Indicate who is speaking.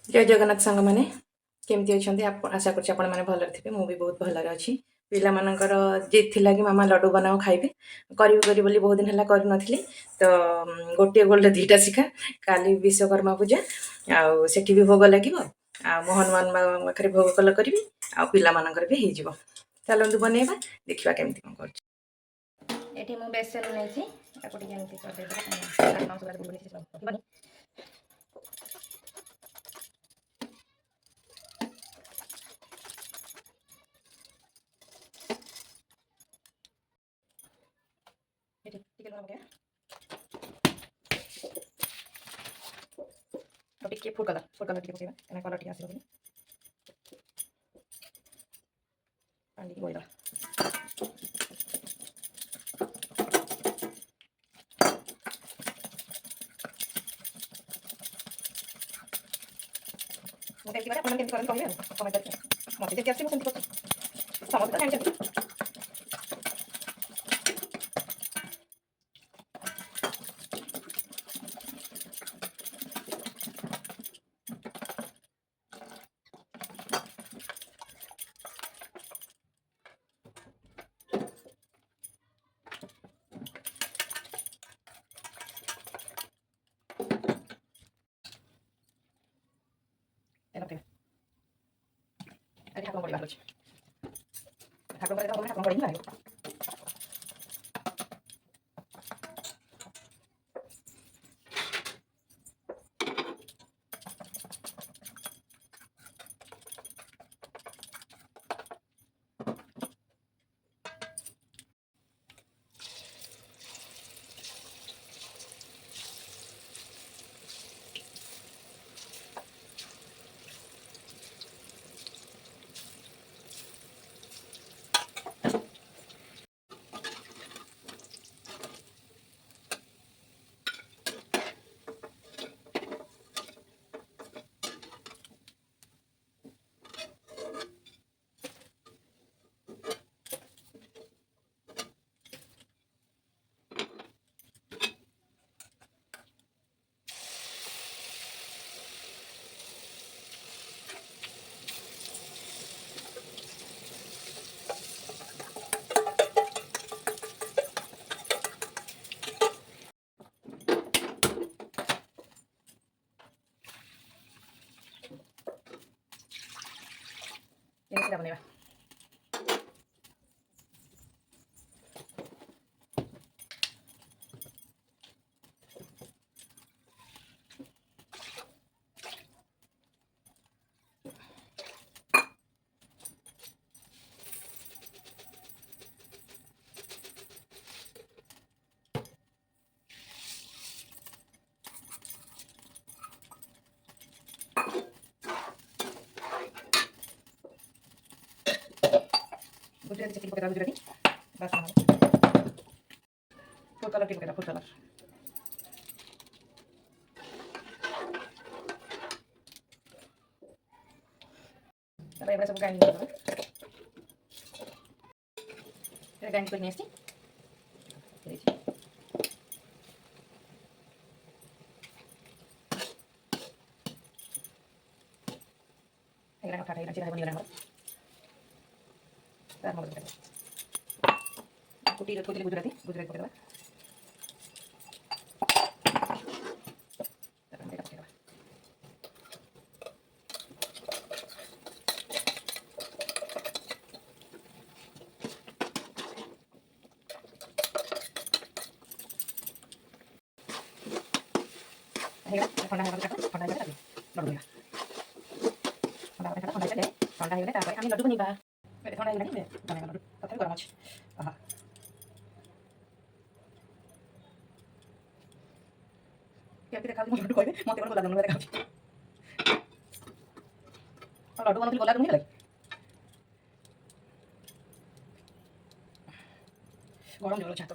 Speaker 1: जय जगन्नाथ सांग मैंने केमती अच्छा आशा कर भलर थे मुझे बहुत भलर अच्छी पिलाମାନଙ୍କର जिद थिला कि मामा लड्डू बनाओ खाइबे करी बोली बहुत दिन है करनथली तो गोटे गोल्ड दुईटा शिखा काली विश्वकर्मा पूजा आउ सेठी भी भोग लगे आ मोहन मान पाखे भोग कल करी आ पिलाମାନଙ୍କର भी हो चलतु बनइबा देखा केमती कौन कर ये मुझे बेसन नहीं ଟିକେ ଲୁଣ ପକେଇବା ଆଉ ଟିକେ ଫୁଡ୍ କଲର୍ ଟିକେ ପକେଇବା କାହିଁକିନା କଲର୍ ଟିକେ ଆସିବ ବୋଲି ପାଣି ଟିକେ ଗୋଳେଇଦେବା ମୁଁ କେମିତି କରେ ଆପଣ କେମିତି କରନ୍ତି କହିବେ ଆଉ କମେଣ୍ଟ କରିବେ ମୋତେ ଯେମିତି ଆସିବ ମୁଁ ସେମିତି କରୁଛି ସମସ୍ତେ ତ ଜାଣିଛନ୍ତି ତେଲ ପକେଇବା ଆଜି ଠାକୁର ପଡ଼ିବାର ଅଛି ଠାକୁର ପରେ ଠାକୁର ପଡ଼ି ହିଁ ବାହାରିବ ଏମିତି ବନେଇବା गुजराती चटनी पकेदा गुजराती बास फूड कलर टी पकेदा फूड कलर तब एबरा सब ग्राइंड करबा ग्राइंड करनी आसी एगरा उठा एगरा चिरा बनी गला तार मगर कुटी गुजराती पकेदा ठंडा है ठंडा है लड्डू ठंडा है आम लड्डू बनवा ठंडा है बना लड्डू तथा गरम अच्छे केमती देखा लड्डू कहे मत गोलाप जामुन देखा लड्डू बना गोलाप जामुन लगे गरम जल छात